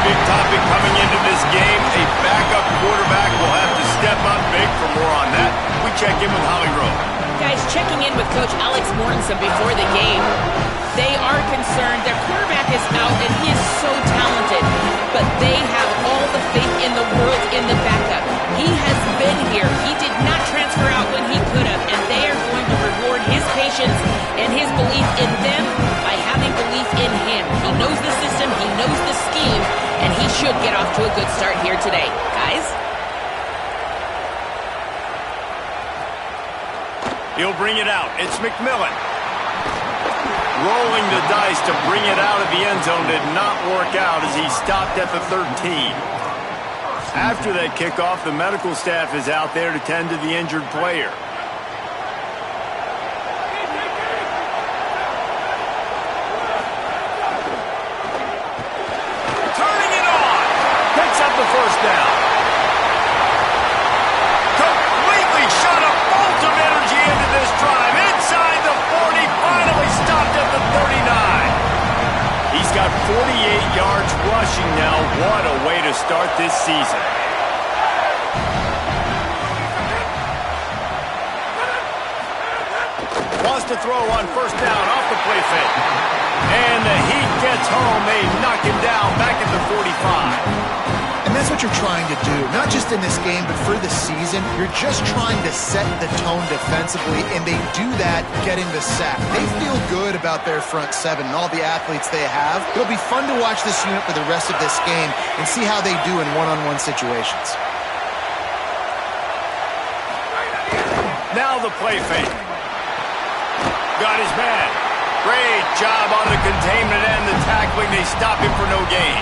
big topic coming into this game. A backup quarterback will have to step up big. For more on that, we check in with Holly Rowe. Guys, checking in with Coach Alex Mortensen before the game. They are concerned. Their quarterback is out, and he is so talented. But they have all the faith in the world in the backup. He has been here. He did not transfer out when he could have, and they are going to reward his patience and his belief in them by having belief in him. He knows the system, he knows the scheme, and he should get off to a good start here today. Guys? He'll bring it out. It's McMillan. Rolling the dice to bring it out of the end zone did not work out as he stopped at the 13. After that kickoff, the medical staff is out there to tend to the injured player. Turning it on. Picks up the first down. Completely shot a bolt of energy into this drive. Inside the 40, finally stopped at the 39. He's got 48 yards rushing now. What a way to start this season. Wants to throw on first down off the play fake. And the Heat gets home. They knock him down back at the 45. And that's what you're trying to do, not just in this game, but for the season. You're just trying to set the tone defensively, and they do that getting the sack. They feel good about their front seven and all the athletes they have. It'll be fun to watch this unit for the rest of this game and see how they do in one-on-one situations. Now the play fake. Got his man. Great job on the containment and the tackling. They stop him for no gain.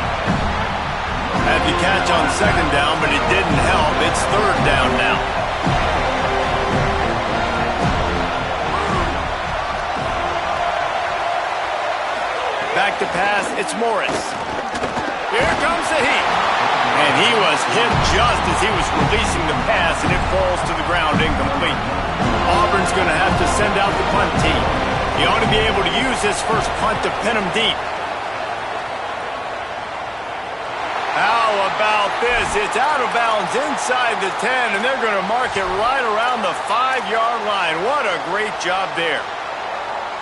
Had the catch on second down, but it didn't help. It's third down now. Back to pass, it's Morris. Here comes the Heat. And he was hit just as he was releasing the pass, and it falls to the ground incomplete. Auburn's going to have to send out the punt team. He ought to be able to use this first punt to pin him deep. How about this? It's out of bounds inside the 10, and they're going to mark it right around the 5-yard line. What a great job there.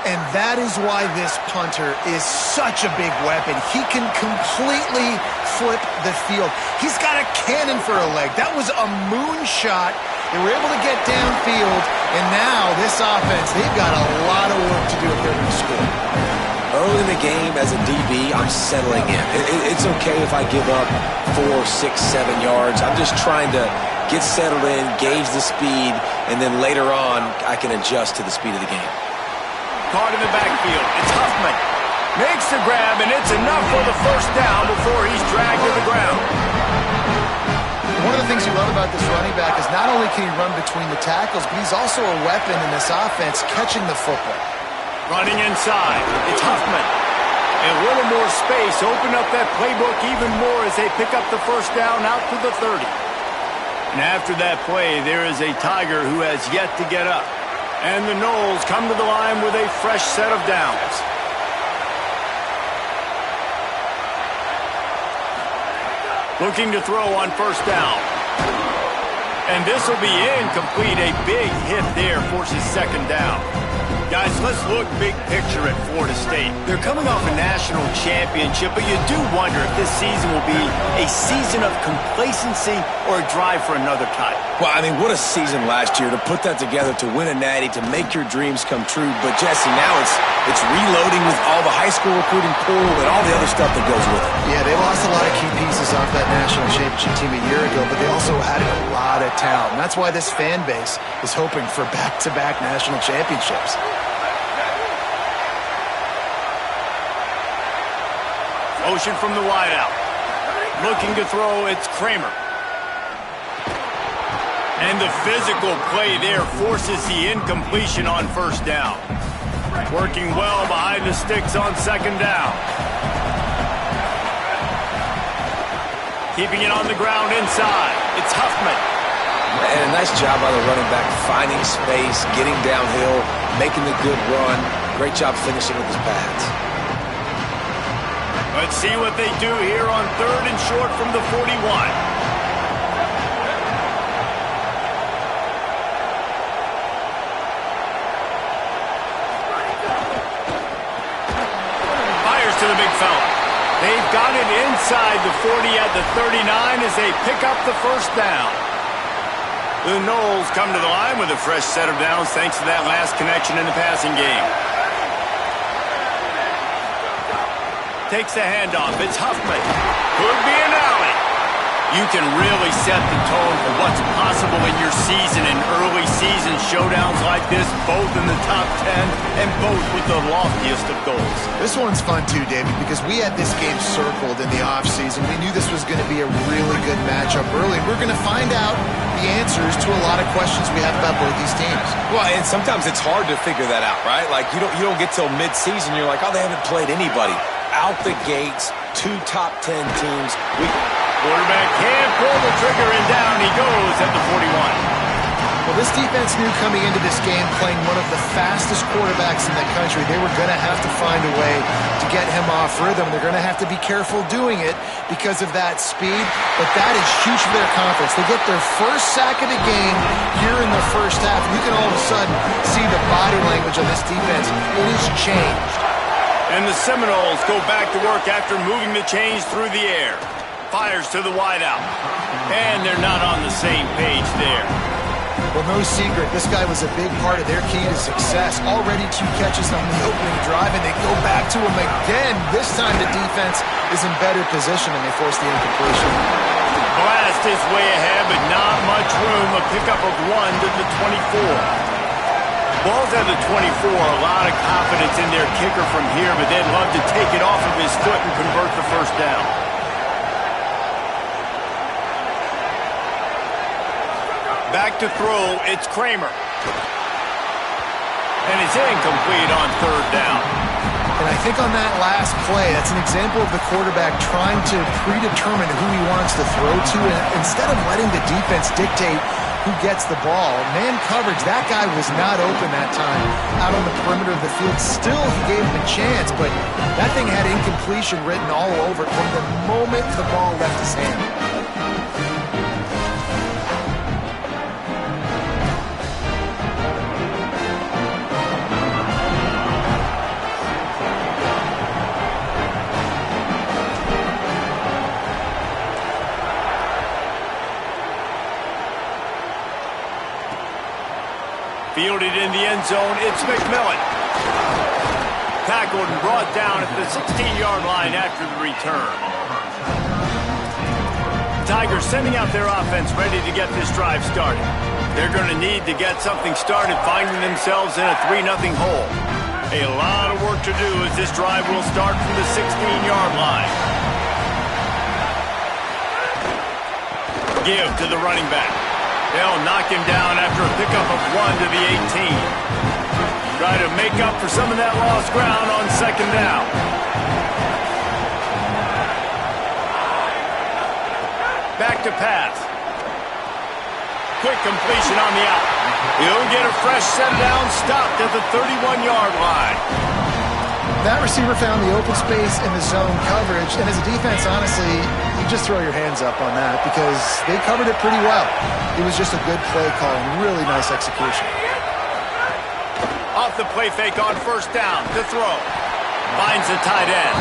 And that is why this punter is such a big weapon. He can completely flip the field. He's got a cannon for a leg. That was a moonshot. They were able to get downfield, and now this offense, they've got a lot of work to do if they're going to score. Early in the game, as a DB, I'm settling in. It's okay if I give up 4, 6, 7 yards. I'm just trying to get settled in, gauge the speed, and then later on, I can adjust to the speed of the game. Caught in the backfield. It's Huffman. Makes the grab, and it's enough for the first down before he's dragged to the ground. One of the things you love about this running back is not only can he run between the tackles, but he's also a weapon in this offense catching the football. Running inside. It's Huffman. And a little more space. Open up that playbook even more as they pick up the first down out to the 30. And after that play, there is a Tiger who has yet to get up. And the Noles come to the line with a fresh set of downs. Looking to throw on first down. And this will be incomplete. A big hit there forces second down. Guys, let's look big picture at Florida State. They're coming off a national championship, but you do wonder if this season will be a season of complacency or a drive for another title. Well, I mean, what a season last year to put that together, to win a natty, to make your dreams come true. But, Jesse, now it's reloading with all the high school recruiting pool and all the other stuff that goes with it. Yeah, they lost a lot of key pieces off that national championship team a year ago, but they also had a lot of talent. And that's why this fan base is hoping for back-to-back national championships. Motion from the wideout. Looking to throw, it's Kramer. And the physical play there forces the incompletion on first down. Working well behind the sticks on second down. Keeping it on the ground inside. It's Huffman. And a nice job by the running back, finding space, getting downhill, making the good run. Great job finishing with his pads. Let's see what they do here on 3rd and short from the 41. Fires to the big fella. They've got it inside the 40 at the 39 as they pick up the first down. The Knowles come to the line with a fresh set of downs thanks to that last connection in the passing game. Takes the handoff. It's Huffman. Could be an alley. You can really set the tone for what's possible in your season in early season showdowns like this, both in the top 10 and both with the loftiest of goals. This one's fun too, David, because we had this game circled in the offseason. We knew this was going to be a really good matchup early. We're going to find out the answers to a lot of questions we have about both these teams. Well, and sometimes it's hard to figure that out, right? Like, you don't get till mid-season, you're like, oh, they haven't played anybody. Out the gates, 2 top 10 teams. Quarterback can't pull the trigger, and down he goes at the 41. Well, this defense knew coming into this game, playing one of the fastest quarterbacks in the country, they were going to have to find a way to get him off rhythm. They're going to have to be careful doing it because of that speed, but that is huge for their confidence. They get their first sack of the game here in the first half, and you can all of a sudden see the body language on this defense. It has changed. And the Seminoles go back to work after moving the chains through the air. Fires to the wideout. And they're not on the same page there. Well, no secret, this guy was a big part of their key to success. Already 2 catches on the opening drive, and they go back to him again. This time the defense is in better position, and they force the incompletion. Blast his way ahead, but not much room. A pickup of 1 to the 24. Ball's at the 24. A lot of confidence in their kicker from here, but they'd love to take it off of his foot and convert the first down. Back to throw, it's Kramer. And it's incomplete on 3rd down. And I think on that last play, that's an example of the quarterback trying to predetermine who he wants to throw to, and instead of letting the defense dictate who gets the ball. Man coverage, that guy was not open that time out on the perimeter of the field. Still, he gave him a chance, but that thing had incompletion written all over it from the moment the ball left his hand. Fielded in the end zone, it's McMillan. Tackled and brought down at the 16-yard line after the return. Tigers sending out their offense ready to get this drive started. They're going to need to get something started, finding themselves in a 3-0 hole. A lot of work to do as this drive will start from the 16-yard line. Give to the running back. They'll knock him down after a pickup of 1 to the 18. Try to make up for some of that lost ground on 2nd down. Back to pass. Quick completion on the out. He'll get a fresh set down, stopped at the 31-yard line. That receiver found the open space in the zone coverage, and as a defense, honestly, you just throw your hands up on that because they covered it pretty well. It was just a good play call and really nice execution. Off the play fake on 1st down to throw. Finds the tight end.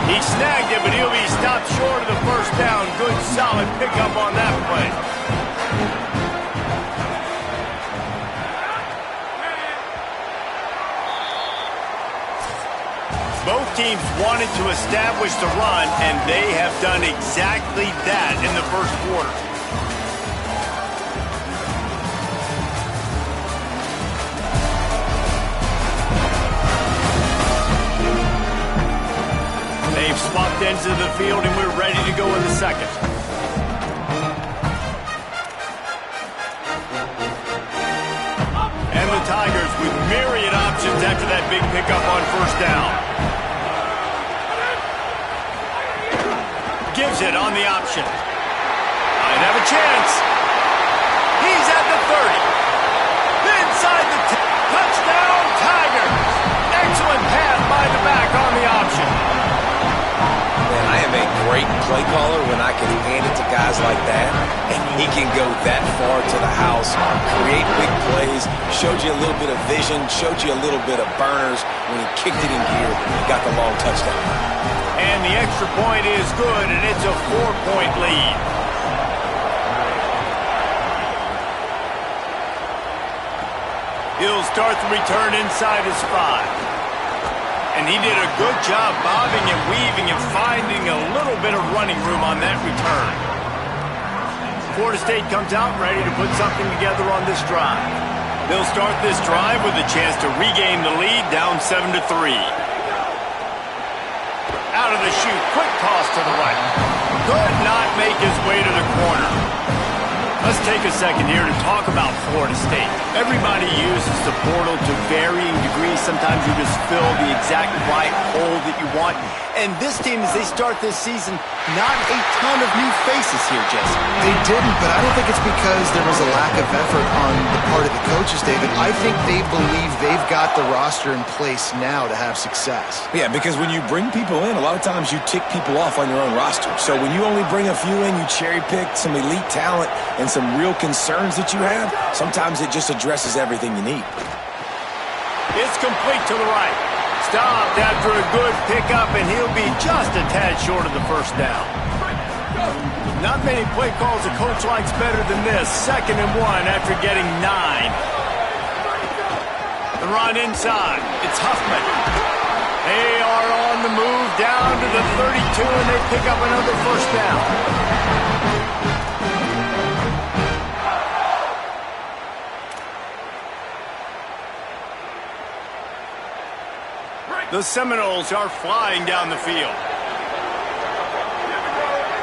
He snagged it, but he'll be stopped short of the 1st down. Good, solid pickup on that play. Both teams wanted to establish the run, and they have done exactly that in the first quarter. They've swapped ends of the field, and we're ready to go in the second. And the Tigers with myriad options after that big pickup on 1st down. Gives it on the option. Might have a chance. He's at the 30. Inside the touchdown, Tigers. Excellent pass by the back on the option. great play caller when I can hand it to guys like that, and he can go that far to the house, create big plays, showed you a little bit of vision, showed you a little bit of burners when he kicked it in gear and got the long touchdown. And the extra point is good, and it's a 4-point lead. He'll start the return inside his 5. And he did a good job bobbing and weaving and finding a little bit of running room on that return. Florida State comes out ready to put something together on this drive. They'll start this drive with a chance to regain the lead, down 7-3. Out of the chute, quick toss to the right. Could not make his way to the corner. Let's take a second here to talk about Florida State. Everybody uses the portal to varying degrees. Sometimes you just fill the exact right hole that you want. And this team, as they start this season, not a ton of new faces here, Jesse. They didn't, but I don't think it's because there was a lack of effort on the part of the coaches, David. I think they believe they've got the roster in place now to have success. Yeah, because when you bring people in, a lot of times you tick people off on your own roster. So when you only bring a few in, you cherry pick some elite talent and some real concerns that you have, sometimes it just addresses everything you need. It's complete to the right. Stopped after a good pickup, and he'll be just a tad short of the first down. Not many play calls a coach likes better than this. 2nd and 1 after getting 9. The run inside. It's Huffman. They are on the move down to the 32, and they pick up another first down. The Seminoles are flying down the field.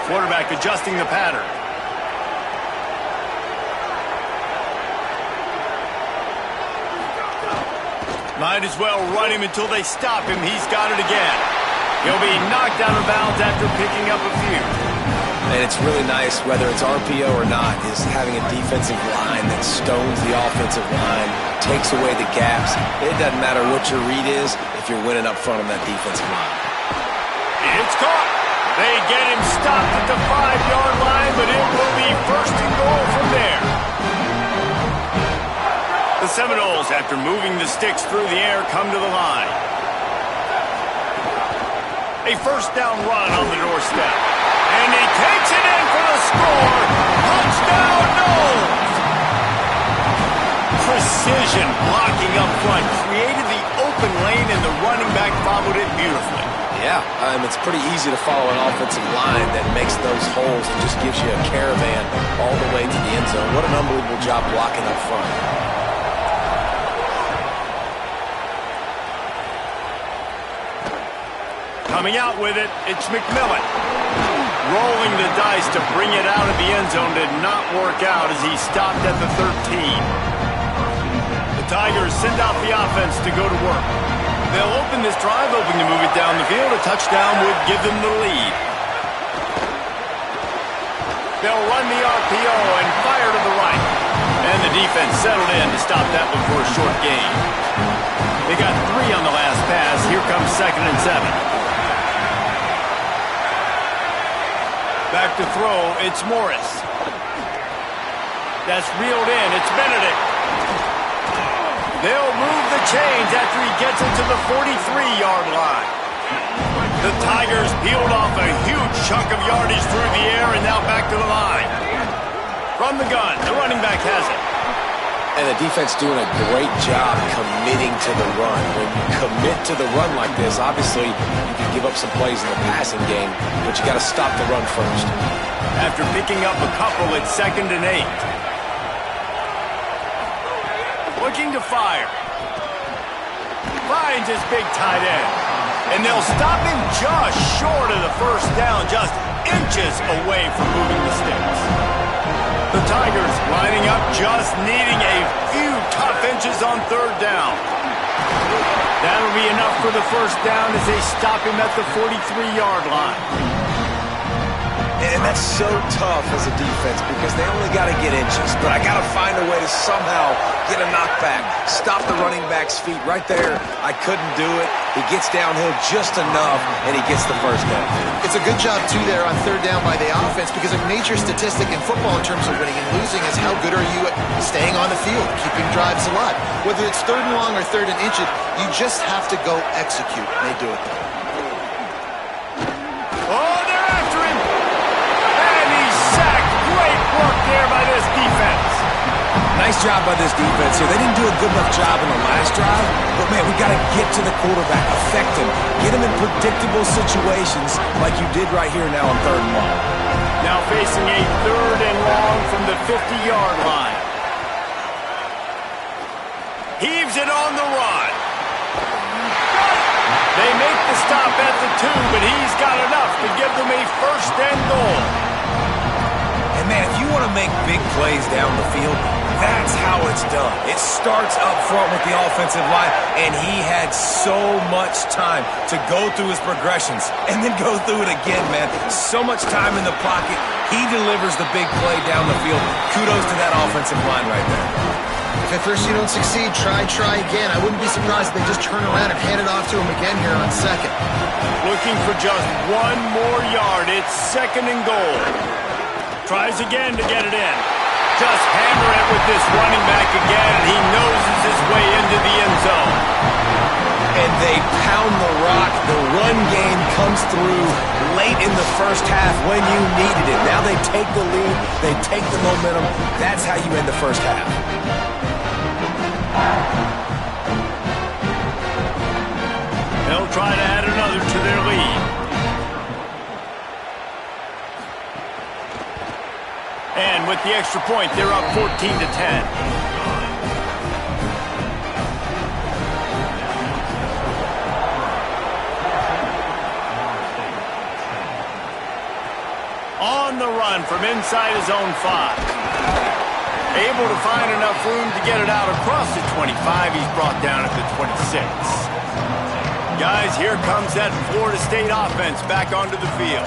Quarterback adjusting the pattern. Might as well run him until they stop him. He's got it again. He'll be knocked out of bounds after picking up a few. And it's really nice, whether it's RPO or not, is having a defensive line that stones the offensive line, takes away the gaps. It doesn't matter what your read is if you're winning up front on that defensive line. It's caught. They get him stopped at the 5-yard line, but it will be 1st and goal from there. The Seminoles, after moving the sticks through the air, come to the line. A first down run on the doorstep. And he takes it in for the score. Touchdown, Knowles! Precision blocking up front created the open lane, and the running back followed it beautifully. Yeah, it's pretty easy to follow an offensive line that makes those holes and just gives you a caravan all the way to the end zone. What an unbelievable job blocking up front. Coming out with it, it's McMillan. Rolling the dice to bring it out of the end zone did not work out as he stopped at the 13. The Tigers send out the offense to go to work. They'll open this drive, hoping to move it down the field. A touchdown would give them the lead. They'll run the RPO and fire to the right. And the defense settled in to stop that one for a short gain. They got 3 on the last pass. Here comes 2nd and 7. Back to throw, it's Morris. That's reeled in, it's Benedict. They'll move the chains after he gets it to the 43-yard line. The Tigers peeled off a huge chunk of yardage through the air and now back to the line. From the gun, the running back has it. And the defense doing a great job committing to the run. When you commit to the run like this, obviously you can give up some plays in the passing game, but you got to stop the run first. After picking up a couple, it's 2nd and 8. Looking to fire. Finds his big tight end. And they'll stop him just short of the first down, just inches away from moving the sticks. The Tigers lining up, just needing a few tough inches on 3rd down. That'll be enough for the first down as they stop him at the 43-yard line. And that's so tough as a defense because they only got to get inches. But I got to find a way to somehow get a knockback, stop the running back's feet right there. I couldn't do it. He gets downhill just enough, and he gets the first down. It's a good job, too, there on third down by the offense because a major statistic in football in terms of winning and losing is how good are you at staying on the field, keeping drives alive. Whether it's third and long or third and inches, you just have to go execute. And they do it, though. Oh, they're after him. And he's sacked. Great work there by this defense. Nice job by this defense here. They didn't do a good enough job in the last drive, but, man, we got to get to the quarterback, affect him, get him in predictable situations like you did right here now on third and long. Now facing a third and long from the 50-yard line. Heaves it on the run. They make the stop at the 2, but he's got enough to give them a first and goal. And, man, if you want to make big plays down the field, that's how it's done. It starts up front with the offensive line, and he had so much time to go through his progressions and then go through it again, man. So much time in the pocket. He delivers the big play down the field. Kudos to that offensive line right there. If at first you don't succeed, try again. I wouldn't be surprised if they just turn around and hand it off to him again here on second. Looking for just one more yard. It's second and goal. Tries again to get it in. Just hammer it with this running back again, and he noses his way into the end zone. And they pound the rock. The run game comes through late in the first half when you needed it. Now they take the lead. They take the momentum. That's how you end the first half. They'll try to add another to their lead. And with the extra point, they're up 14-10. On the run from inside his own 5. Able to find enough room to get it out across the 25. He's brought down at the 26. Guys, here comes that Florida State offense back onto the field.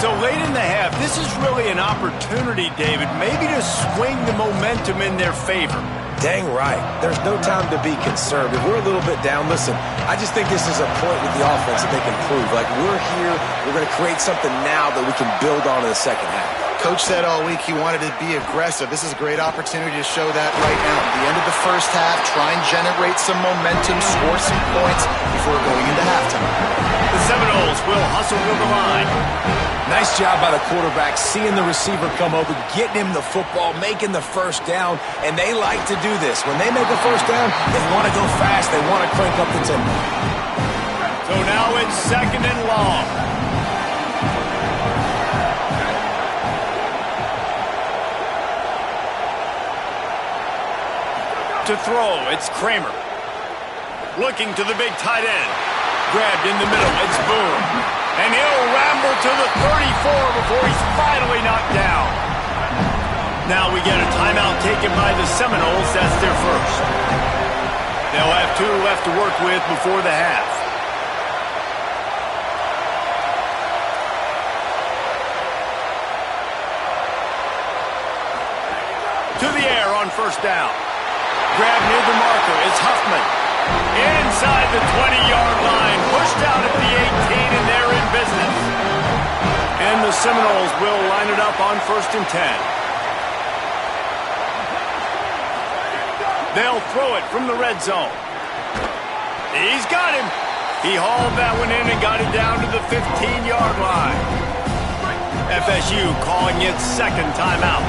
So late in the half, this is really an opportunity, David, maybe to swing the momentum in their favor. Dang right. There's no time to be concerned. If we're a little bit down, listen, I just think this is a point with the offense that they can prove. Like, we're here, we're going to create something now that we can build on in the second half. Coach said all week he wanted to be aggressive. This is a great opportunity to show that right now. At the end of the first half, try and generate some momentum, score some points before going into halftime. The Seminoles will hustle to the line. Nice job by the quarterback, seeing the receiver come over, getting him the football, making the first down, and they like to do this. When they make a first down, they want to go fast. They want to crank up the tempo. So now it's second and long. To throw, it's Kramer. Looking to the big tight end. Grabbed in the middle, it's Boone. And he'll ramble to the 34 before he's finally knocked down. Now we get a timeout taken by the Seminoles. That's their first. They'll have 2 left to work with before the half. To the air on first down. Grab near the marker is Huffman. Inside the 20-yard line. Pushed out at the 18, and they're in business. And the Seminoles will line it up on first and 10. They'll throw it from the red zone. He's got him. He hauled that one in and got it down to the 15-yard line. FSU calling its second timeout.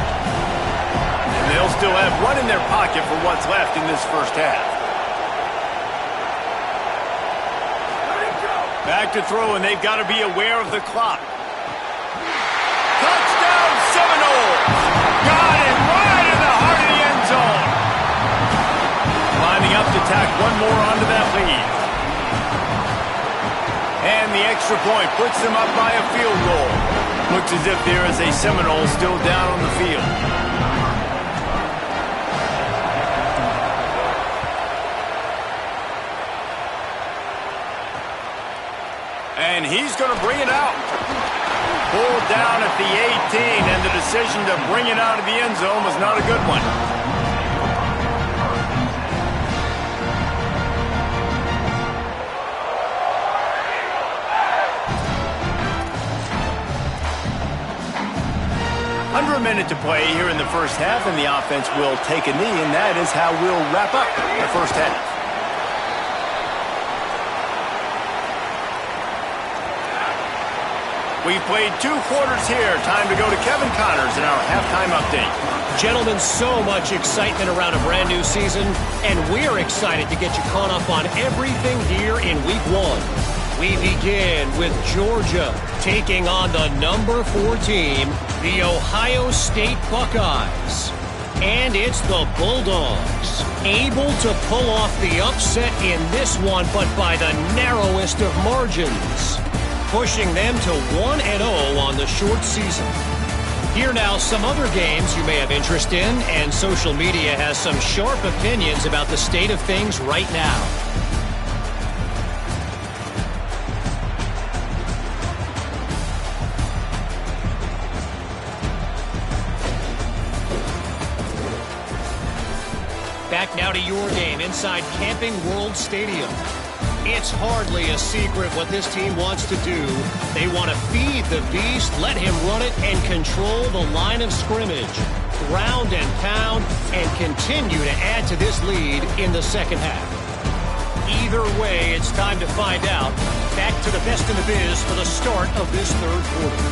They'll still have one in their pocket for what's left in this first half. Back to throw, and they've got to be aware of the clock. Touchdown, Seminoles! Got it right in the heart of the end zone. Lining up to tack one more onto that lead. And the extra point puts them up by a field goal. Looks as if there is a Seminole still down on the field. And he's going to bring it out. Pulled down at the 18, and the decision to bring it out of the end zone was not a good one. Under a minute to play here in the first half, and the offense will take a knee, and that is how we'll wrap up the first half. We've played 2 quarters here. Time to go to Kevin Connors in our halftime update. Gentlemen, so much excitement around a brand new season, and we're excited to get you caught up on everything here in Week 1. We begin with Georgia taking on the number 4 team, the Ohio State Buckeyes. And it's the Bulldogs, able to pull off the upset in this one, but by the narrowest of margins, pushing them to 1-0 on the short season. Here now, some other games you may have interest in, and social media has some sharp opinions about the state of things right now. Back now to your game inside Camping World Stadium. It's hardly a secret what this team wants to do. They want to feed the beast, let him run it, and control the line of scrimmage. Ground and pound, and continue to add to this lead in the second half. Either way, it's time to find out. Back to the best in the biz for the start of this third quarter.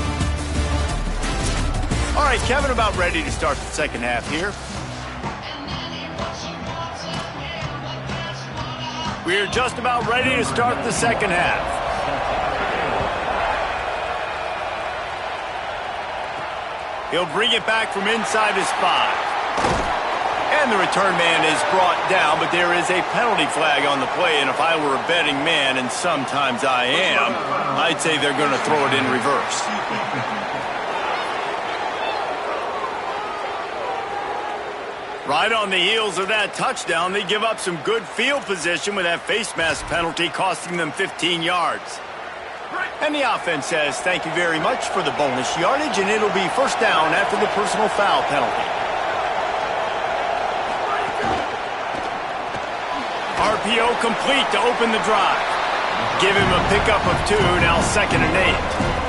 All right, Kevin, about ready to start the second half here. We're just about ready to start the second half. He'll bring it back from inside his 5. And the return man is brought down, but there is a penalty flag on the play, and if I were a betting man, and sometimes I am, I'd say they're going to throw it in reverse. Right on the heels of that touchdown, they give up some good field position with that face mask penalty costing them 15 yards. And the offense says thank you very much for the bonus yardage, and it'll be first down after the personal foul penalty. RPO complete to open the drive. Give him a pickup of 2, now 2nd and 8.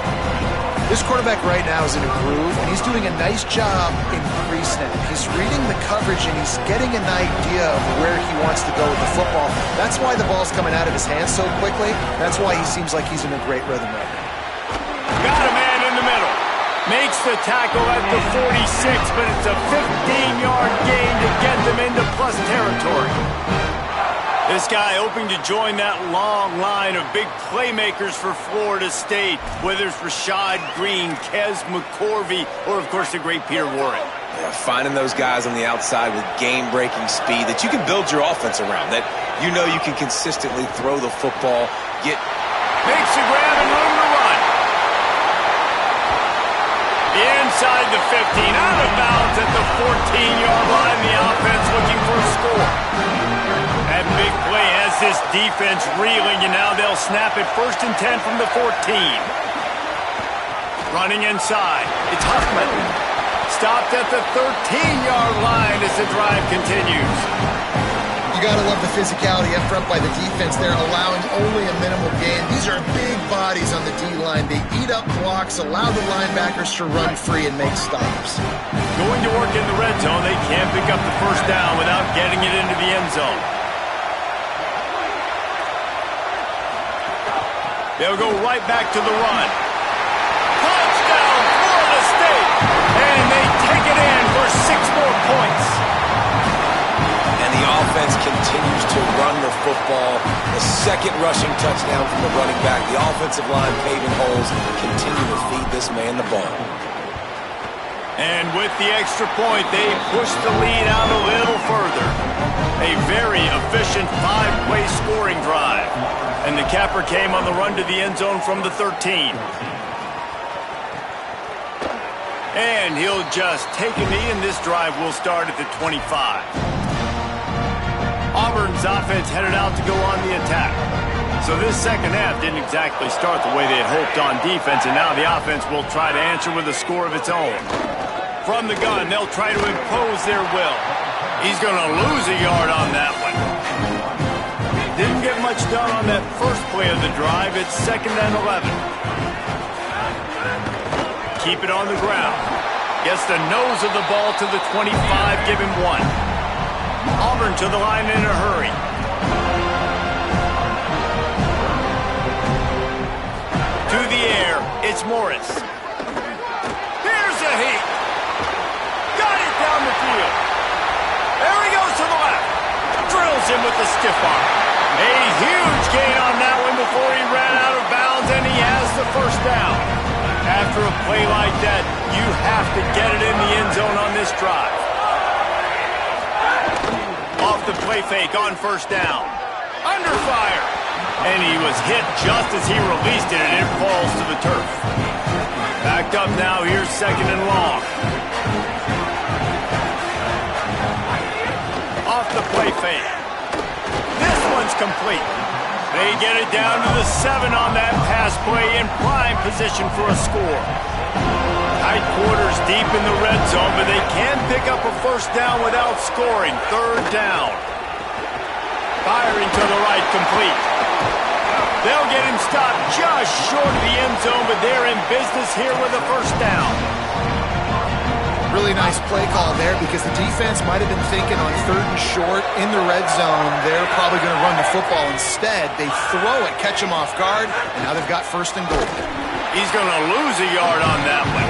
This quarterback right now is in a groove, and he's doing a nice job in pre-snap. He's reading the coverage, and he's getting an idea of where he wants to go with the football. That's why the ball's coming out of his hands so quickly. That's why he seems like he's in a great rhythm right now. Got a man in the middle. Makes the tackle at the 46, but it's a 15-yard gain to get them into plus territory. This guy hoping to join that long line of big playmakers for Florida State, whether it's Rashad Green, Kez McCorvey, or, of course, the great Peter Warren. Yeah, finding those guys on the outside with game-breaking speed that you can build your offense around, that you know you can consistently throw the football, Makes a grab and room to run. Inside the 15, out of bounds at the 14-yard line. The offense looking for a score. That big play has this defense reeling, and now they'll snap it 1st and 10 from the 14. Running inside, it's Huffman. Stopped at the 13-yard line as the drive continues. You got to love the physicality up front by the defense there, allowing only a minimal gain. These are big bodies on the D-line. They eat up blocks, allow the linebackers to run free and make stops. Going to work in the red zone, they can't pick up the first down without getting it into the end zone. They'll go right back to the run. Touchdown, Florida State! And they take it in for 6 more points. and the offense continues to run the football. The second rushing touchdown from the running back. The offensive line paving holes, continue to feed this man the ball. And with the extra point, they push the lead out a little further. A very efficient 5-play scoring drive. And the capper came on the run to the end zone from the 13. And he'll just take a knee, and this drive will start at the 25. Auburn's offense headed out to go on the attack. So this second half didn't exactly start the way they had hoped on defense, and now the offense will try to answer with a score of its own. From the gun, they'll try to impose their will. He's going to lose a yard on that one. Didn't get much done on that first play of the drive. It's 2nd and 11. Keep it on the ground. Gets the nose of the ball to the 25, give him 1. Auburn to the line in a hurry. To the air, it's Morris. Here's a heat. Got it down the field. There he goes to the left. Drills him with the stiff arm. A huge gain on that one before he ran out of bounds, and he has the first down. After a play like that, you have to get it in the end zone on this drive. Off the play fake on first down. Under fire. And he was hit just as he released it, and it falls to the turf. Backed up now, here's 2nd and long. Off the play fake. This one's complete. They get it down to the 7 on that pass play in prime position for a score. Tight quarters deep in the red zone, but they can pick up a first down without scoring. 3rd down. Firing to the right, complete. They'll get him stopped just short of the end zone, but they're in business here with a first down. Really nice play call there because the defense might have been thinking on 3rd and short in the red zone, they're probably going to run the football. Instead, they throw it, catch him off guard, and now they've got 1st and goal. He's going to lose a yard on that one.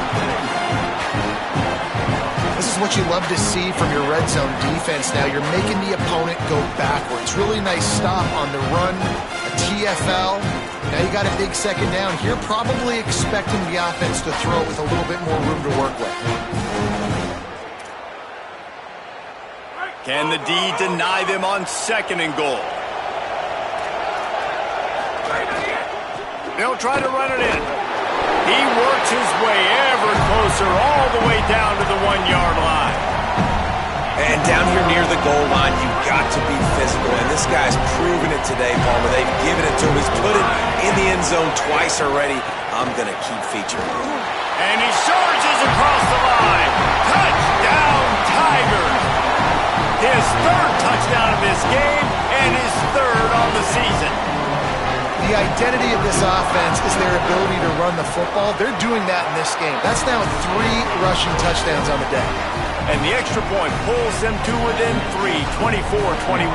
This is what you love to see from your red zone defense now. You're making the opponent go backwards. Really nice stop on the run, a TFL. Now you got a big 2nd down here, probably expecting the offense to throw with a little bit more room to work with. Can the D deny them on 2nd and goal? They'll try to run it in. He works his way ever closer all the way down to the 1-yard line. And down here near the goal line, you've got to be physical. And this guy's proven it today, Palmer. They've given it to him. He's put it in the end zone twice already. I'm going to keep featuring him. And he surges across the line. Touchdown, Tigers. His 3rd touchdown of this game and his 3rd on the season. The identity of this offense is their ability to run the football. They're doing that in this game. That's now 3 rushing touchdowns on the day. And the extra point pulls them to within 3, 24-21.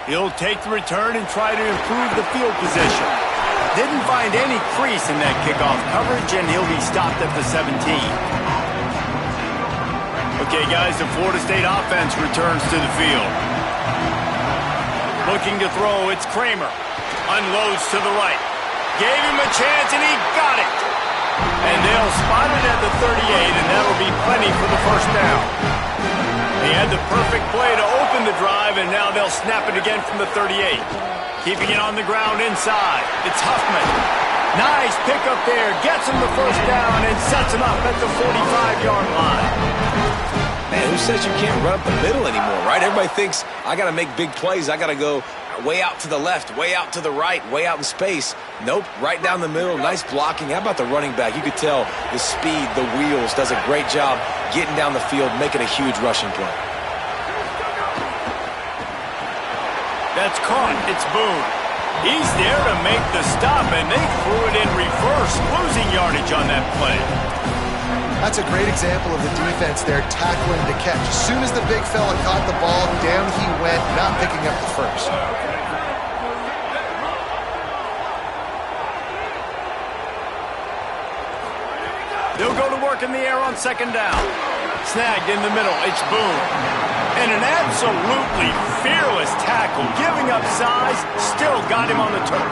He'll take the return and try to improve the field position. Didn't find any crease in that kickoff coverage, and he'll be stopped at the 17. Okay, guys, the Florida State offense returns to the field. Looking to throw, it's Kramer. Unloads to the right. Gave him a chance, and he got it. And they'll spot it at the 38, and that'll be plenty for the first down. They had the perfect play to open the drive, and now they'll snap it again from the 38. Keeping it on the ground inside. It's Huffman. Nice pickup there. Gets him the first down and sets him up at the 45-yard line. Man, who says you can't run up the middle anymore, right? Everybody thinks I got to make big plays. I got to go way out to the left, way out to the right, way out in space. Nope, right down the middle. Nice blocking. How about the running back? You could tell the speed, the wheels, does a great job getting down the field, making a huge rushing play. That's caught. It's Boone. He's there to make the stop, and they threw it in reverse, losing yardage on that play. That's a great example of the defense there, tackling the catch. As soon as the big fella caught the ball, down he went, not picking up the first. They'll go to work in the air on 2nd down. Snagged in the middle. It's Boone. And an absolutely fearless tackle, giving up size, still got him on the turf.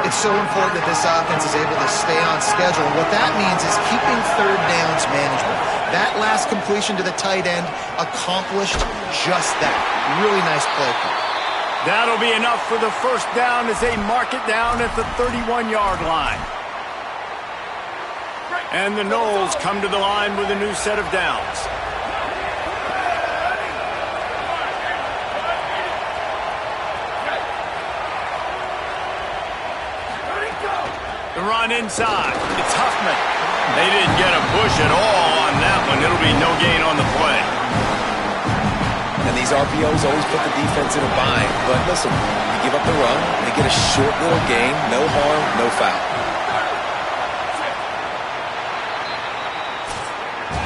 It's so important that this offense is able to stay on schedule. And what that means is keeping 3rd downs manageable. That last completion to the tight end accomplished just that. Really nice play call. That'll be enough for the first down as they mark it down at the 31-yard line. And the Noles come to the line with a new set of downs. The run inside. It's Huffman. They didn't get a push at all on that one. It'll be no gain on the play. And these RPOs always put the defense in a bind. But listen, you give up the run, they get a short little gain, no harm, no foul.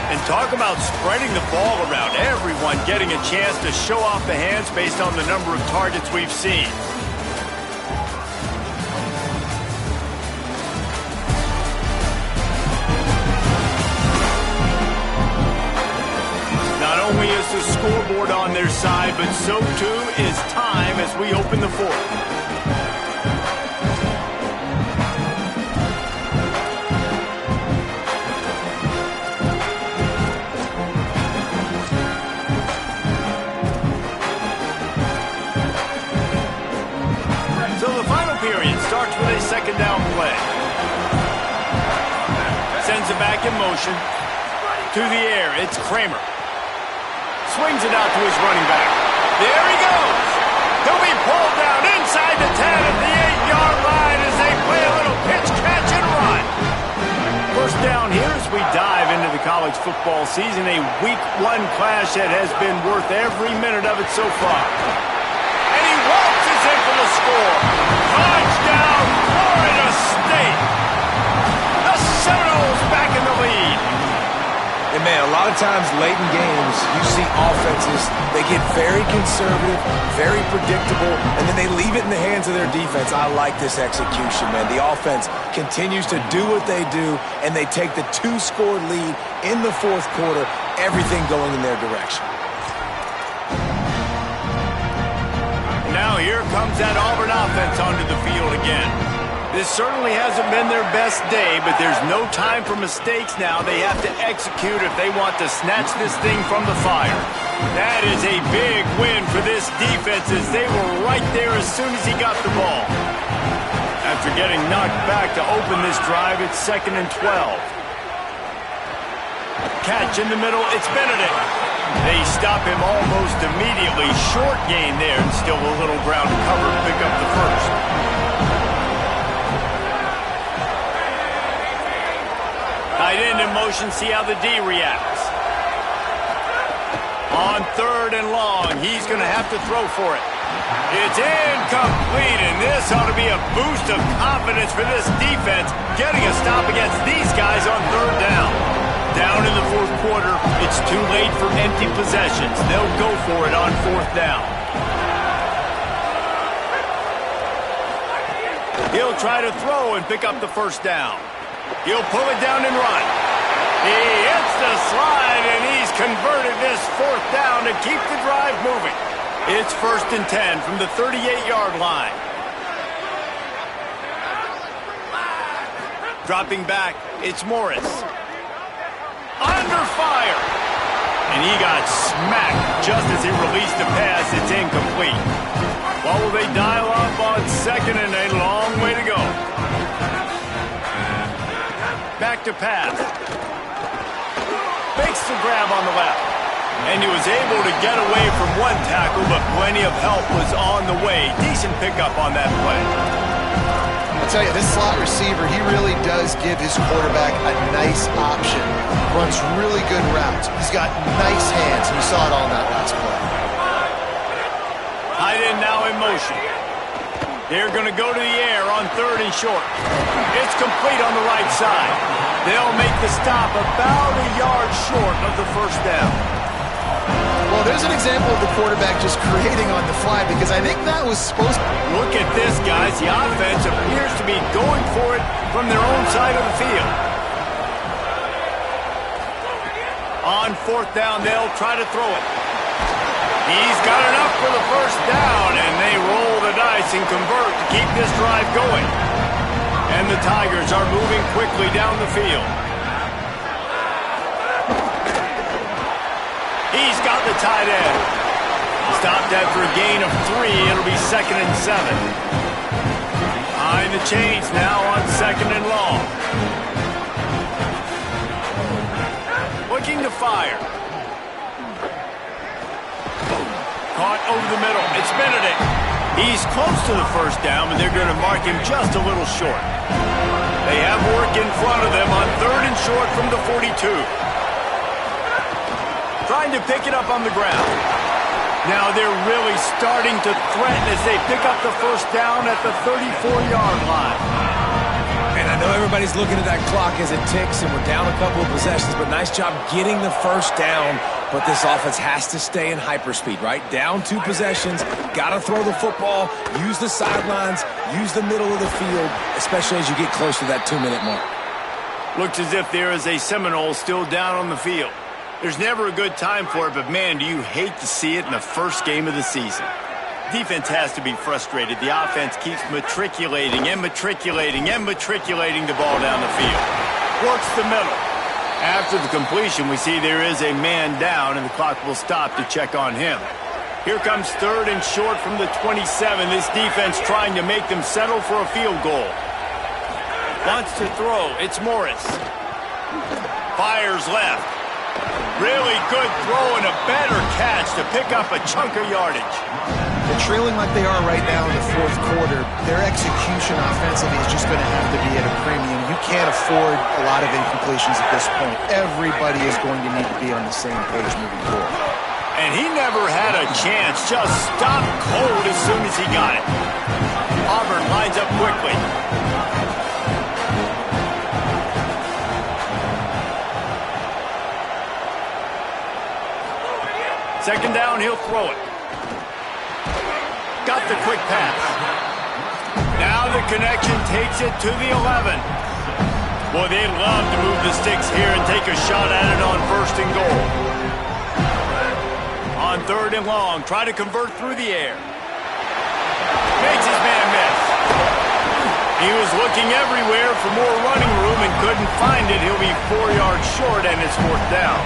And talk about spreading the ball around. Everyone getting a chance to show off the hands based on the number of targets we've seen. Not only is the scoreboard on their side, but so too is time as we open the fourth. Starts with a second down play. Sends it back in motion. To the air, it's Kramer. Swings it out to his running back. There he goes. He'll be pulled down inside the 10 at the 8-yard line as they play a little pitch, catch, and run. First down here as we dive into the college football season. A Week 1 clash that has been worth every minute of it so far. And he waltzes in for the score. Touchdown, Florida State! The Seminoles back in the lead. And man, a lot of times late in games, you see offenses, they get very conservative, very predictable, and then they leave it in the hands of their defense. I like this execution, man. The offense continues to do what they do, and they take the 2-score lead in the fourth quarter, everything going in their direction. Now here comes that Auburn offense onto the field again. This certainly hasn't been their best day, but there's no time for mistakes now. They have to execute if they want to snatch this thing from the fire. That is a big win for this defense as they were right there as soon as he got the ball. After getting knocked back to open this drive, it's 2nd and 12. Catch in the middle, it's Benedict. They stop him almost immediately. Short gain there, and still a little ground to cover to pick up the first. Tight end in motion, see how the D reacts. On 3rd and long, he's going to have to throw for it. It's incomplete, and this ought to be a boost of confidence for this defense, getting a stop against these guys on 3rd down. Down in the fourth quarter, it's too late for empty possessions. They'll go for it on 4th down. He'll try to throw and pick up the first down. He'll pull it down and run. He hits the slide, and he's converted this 4th down to keep the drive moving. It's 1st and 10 from the 38-yard line. Dropping back, it's Morris. Under fire. And he got smacked just as he released the pass. It's incomplete. What will they dial up on 2nd and a long way to go? Back to pass. Makes the grab on the left. And he was able to get away from one tackle, but plenty of help was on the way. Decent pickup on that play. I'll tell you, this slot receiver, he really does give his quarterback a nice option. Runs really good routes. He's got nice hands, and you saw it all in that last play. Tight end now in motion. They're going to go to the air on 3rd and short. It's complete on the right side. They'll make the stop about a yard short of the first down. Well, there's an example of the quarterback just creating on the fly, because I think that was supposed to... Look at this, guys. The offense appears to be going for it from their own side of the field. On 4th down, they'll try to throw it. He's got enough for the first down, and they roll the dice and convert to keep this drive going. And the Tigers are moving quickly down the field. He's got the tight end. Stopped after a gain of 3. It'll be 2nd and 7. Behind the chains now on 2nd and long. Looking to fire. Caught over the middle. It's Benedict. He's close to the first down, but they're going to mark him just a little short. They have work in front of them on 3rd and short from the 42. Trying to pick it up on the ground. Now they're really starting to threaten as they pick up the first down at the 34-yard line. And I know everybody's looking at that clock as it ticks, and we're down a couple of possessions, but nice job getting the first down. But this offense has to stay in hyperspeed, right? Down 2 possessions, got to throw the football, use the sidelines, use the middle of the field, especially as you get close to that 2-minute mark. Looks as if there is a Seminole still down on the field. There's never a good time for it, but man, do you hate to see it in the first game of the season. Defense has to be frustrated. The offense keeps matriculating and matriculating and matriculating the ball down the field. Works the middle. After the completion, we see there is a man down, and the clock will stop to check on him. Here comes 3rd and short from the 27. This defense trying to make them settle for a field goal. Wants to throw. It's Morris. Fires left. Really good throw and a better catch to pick up a chunk of yardage. They're trailing like they are right now in the 4th quarter. Their execution offensively is just going to have to be at a premium. You can't afford a lot of incompletions at this point. Everybody is going to need to be on the same page moving forward. And he never had a chance. Just stopped cold as soon as he got it. Auburn lines up quickly. Second down, he'll throw it. Got the quick pass. Now the connection takes it to the 11. Boy, they'd love to move the sticks here and take a shot at it on 1st and goal. On 3rd and long, try to convert through the air. Makes his man miss. He was looking everywhere for more running room and couldn't find it. He'll be 4 yards short, and it's 4th down.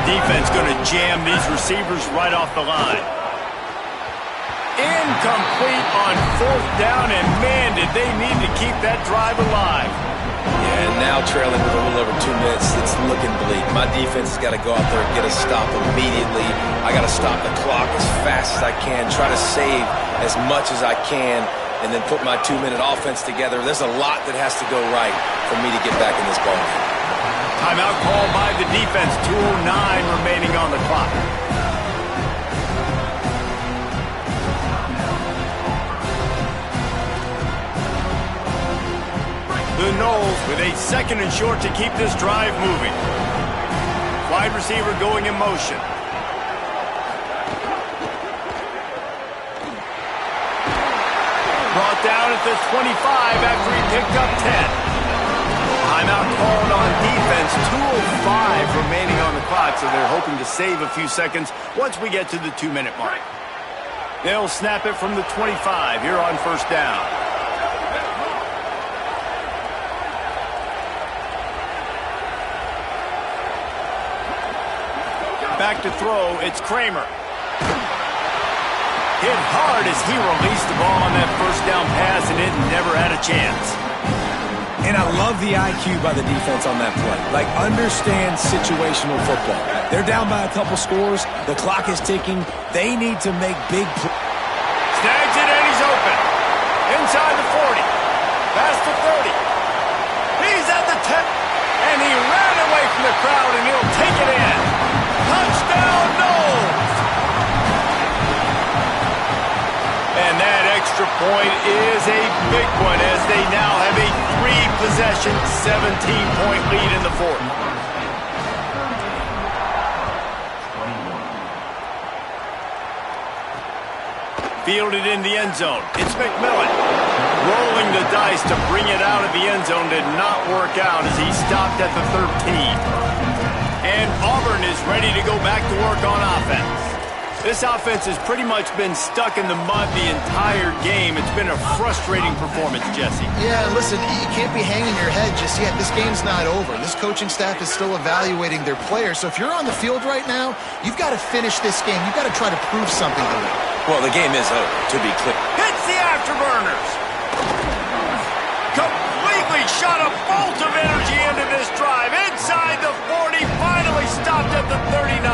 Defense going to jam these receivers right off the line. Incomplete on 4th down, and man, did they need to keep that drive alive. Yeah, and now trailing with a little over 2 minutes, it's looking bleak. My defense has got to go out there and get a stop immediately. I got to stop the clock as fast as I can, try to save as much as I can, and then put my 2-minute offense together. There's a lot that has to go right for me to get back in this ball game. Timeout called by the defense. 2:09 remaining on the clock. The Noles with a 2nd and short to keep this drive moving. Wide receiver going in motion. Brought down at the 25 after he picked up 10. Timeout called on defense. 2:05 remaining on the clock, so they're hoping to save a few seconds once we get to the 2-minute mark. They'll snap it from the 25 here on 1st down. Back to throw, it's Kramer. Hit hard as he released the ball on that 1st down pass, and it never had a chance. And I love the IQ by the defense on that play. Like, understand situational football. They're down by a couple scores. The clock is ticking. They need to make big plays. Snags it, and he's open. Inside the 40. Past the 30. He's at the 10. And he ran away from the crowd, and he'll take it in. Touchdown, Noles! And that extra point is a big one as they now have a 3-possession, 17-point lead in the 4th. Fielded in the end zone. It's McMillan. Rolling the dice to bring it out of the end zone did not work out as he stopped at the 13. And Auburn is ready to go back to work on offense. This offense has pretty much been stuck in the mud the entire game. It's been a frustrating performance, Jesse. Yeah, listen, you can't be hanging your head just yet. This game's not over. This coaching staff is still evaluating their players. So if you're on the field right now, you've got to finish this game. You've got to try to prove something to them. Well, the game is over, to be clear. Hits the afterburners. Completely shot a bolt of energy into this drive. Inside the 40, finally stopped at the 39.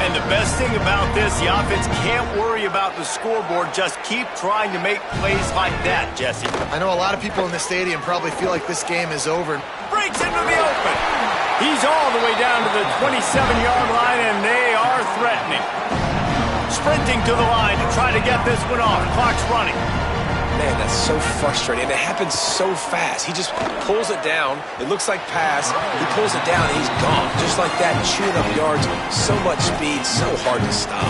And And the best thing about this, the offense can't worry about the scoreboard. Just keep trying to make plays like that, Jesse. I know a lot of people in the stadium probably feel like this game is over. Breaks into the open. He's all the way down to the 27-yard line, and they are threatening. Sprinting to the line to try to get this one off. Clock's running. Man, that's so frustrating. And it happens so fast. He just pulls it down. It looks like pass. He pulls it down, and he's gone. Just like that, chewing up yards. So much speed, so hard to stop.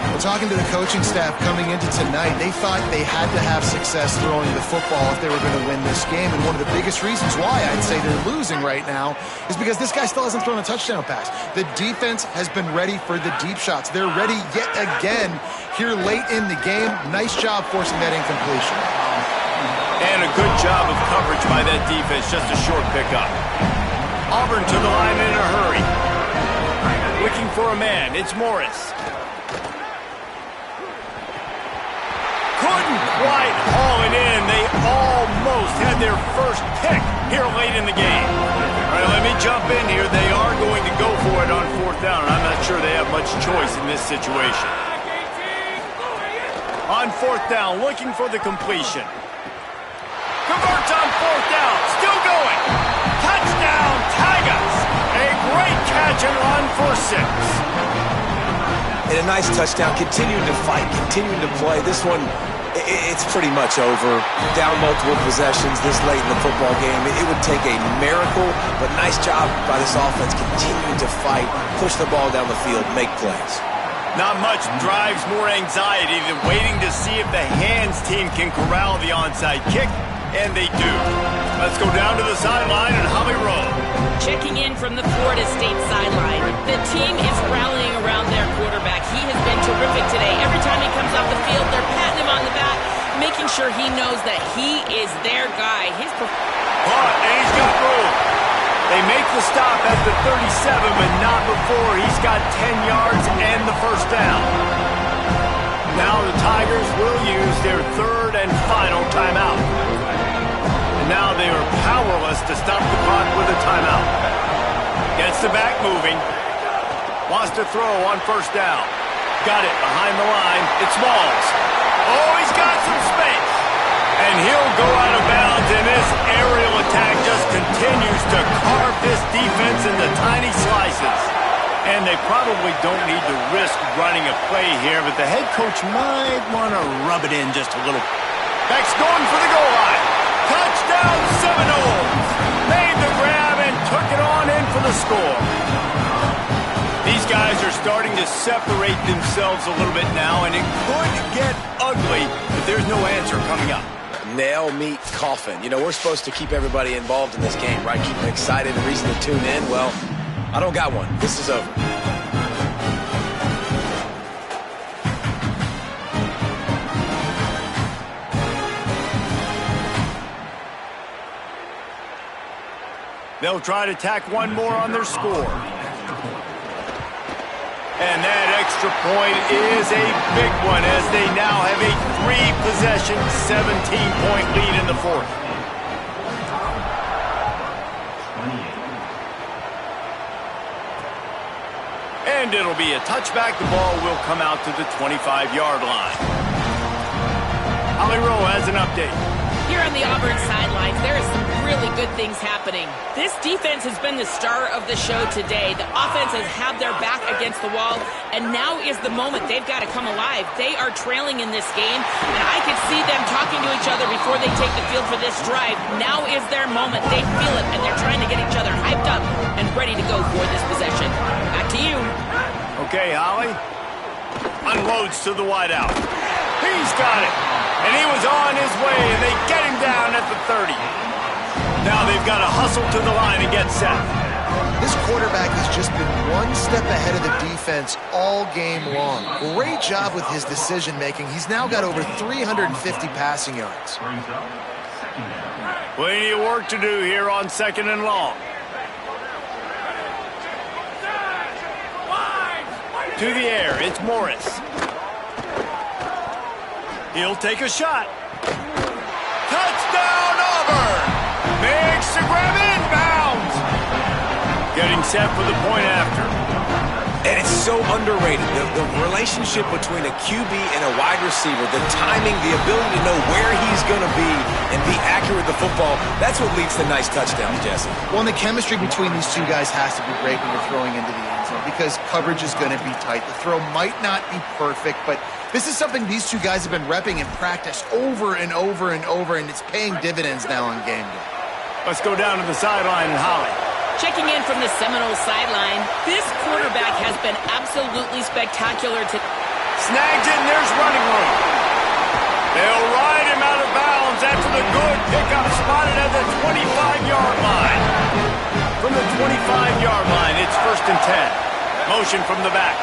Well, talking to the coaching staff coming into tonight, they thought they had to have success throwing the football if they were going to win this game. And one of the biggest reasons why I'd say they're losing right now is because this guy still hasn't thrown a touchdown pass. The defense has been ready for the deep shots. They're ready yet again here late in the game. Nice job forcing that incompletion. And a good job of coverage by that defense. Just a short pickup. Auburn to the line in a hurry. Looking for a man. It's Morris. Couldn't quite haul it in. They almost had their first pick here late in the game. All right, let me jump in here. They are going to go for it on fourth down. I'm not sure they have much choice in this situation. On fourth down, looking for the completion. Converts on fourth down. Still going. Touchdown, Tigers. A great catch and run for 6. And a nice touchdown, continuing to fight, continuing to play. This one, it's pretty much over. Down multiple possessions this late in the football game. It would take a miracle, but nice job by this offense continuing to fight, push the ball down the field, make plays. Not much drives more anxiety than waiting to see if the hands team can corral the onside kick, and they do. Let's go down to the sideline and Holly Rowe. Checking in from the Florida State sideline. The team is rallying around their quarterback. He has been terrific today. Every time he comes off the field, they're patting him on the back, making sure he knows that he is their guy. And he's got room. They make the stop at the 37, but not before. He's got 10 yards and the first down. Now the Tigers will use their third and final timeout. And now they are powerless to stop the clock with a timeout. Gets the back moving. Wants to throw on first down. Got it behind the line. It's Smalls. Oh, he's got some space. And he'll go out of bounds, and this aerial attack just continues to carve this defense into tiny slices. And they probably don't need to risk running a play here, but the head coach might want to rub it in just a little. Beck's going for the goal line. Touchdown Seminoles. Made the grab and took it on in for the score. These guys are starting to separate themselves a little bit now, and it could get ugly if there's no answer coming up. Nail, meat, coffin. You know, we're supposed to keep everybody involved in this game, right? Keep them excited, a reason to tune in. Well, I don't got one. This is over. They'll try to tack one more on their score. And that extra point is a big one as they now have a 3-possession, 17-point lead in the fourth. And it'll be a touchback. The ball will come out to the 25-yard line. Holly Rowe has an update. Here on the Auburn sidelines, there are some really good things happening. This defense has been the star of the show today. The offense has had their back against the wall, and now is the moment they've got to come alive. They are trailing in this game, and I could see them talking to each other before they take the field for this drive. Now is their moment. They feel it, and they're trying to get each other hyped up and ready to go for this possession. Back to you. Okay, Holly. Unloads to the wideout. He's got it. And he was on his way, and they get him down at the 30. Now they've got to hustle to the line and get set. This quarterback has just been one step ahead of the defense all game long. Great job with his decision-making. He's now got over 350 passing yards. Plenty of work to do here on second and long. To the air, it's Morris. He'll take a shot. Touchdown, Auburn! Makes the grab inbounds. Getting set for the point after. And it's so underrated. The relationship between a QB and a wide receiver, the timing, the ability to know where he's going to be and be accurate with the football, that's what leads to nice touchdowns, Jesse. Well, and the chemistry between these two guys has to be great when you're throwing into the end zone because coverage is going to be tight. The throw might not be perfect, but this is something these two guys have been repping in practice over and over and over, and it's paying dividends now on game day. Let's go down to the sideline and Holly. Checking in from the Seminoles sideline, this quarterback has been absolutely spectacular to... Snagged in, there's running room. They'll ride him out of bounds after the good pickup spotted at the 25-yard line. From the 25-yard line, it's 1st and 10. Motion from the back.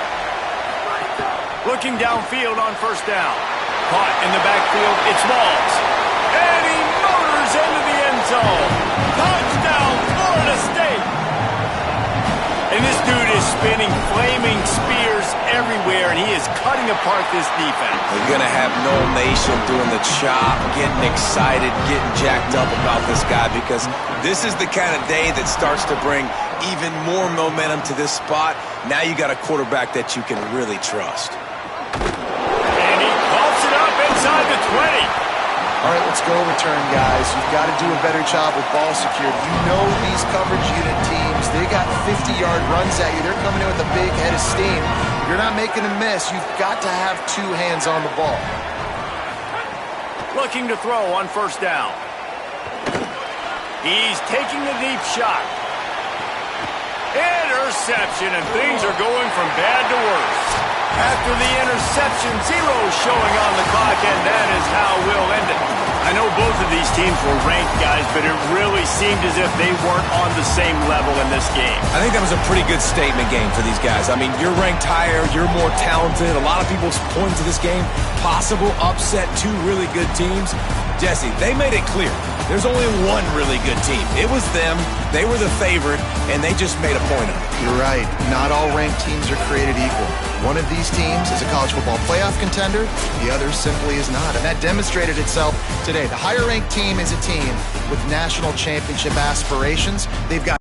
Looking downfield on 1st down. Caught in the backfield, it's Walls. And he motors into the end zone. Touchdown, Florida State. And this dude is spinning flaming spears everywhere, and he is cutting apart this defense. You're going to have Noel Nation doing the chop, getting excited, getting jacked up about this guy because this is the kind of day that starts to bring even more momentum to this spot. Now you got a quarterback that you can really trust. And he pumps it up inside the 20. All right, let's go return, guys. You've got to do a better job with ball security. You know these coverage unit teams, they got 50-yard runs at you. They're coming in with a big head of steam. You're not making a miss. You've got to have two hands on the ball. Looking to throw on 1st down. He's taking the deep shot. Interception, and things are going from bad to worse. After the interception, 0 showing on the clock, and that is how we'll end it. I know both of these teams were ranked, guys, but it really seemed as if they weren't on the same level in this game. I think that was a pretty good statement game for these guys. I mean, you're ranked higher, you're more talented. A lot of people point to this game, possible upset, 2 really good teams. Jesse, they made it clear. There's only one really good team. It was them. They were the favorite, and they just made a point of it. You're right. Not all ranked teams are created equal. One of these teams is a college football playoff contender. The other simply is not. And that demonstrated itself today. The higher-ranked team is a team with national championship aspirations. They've got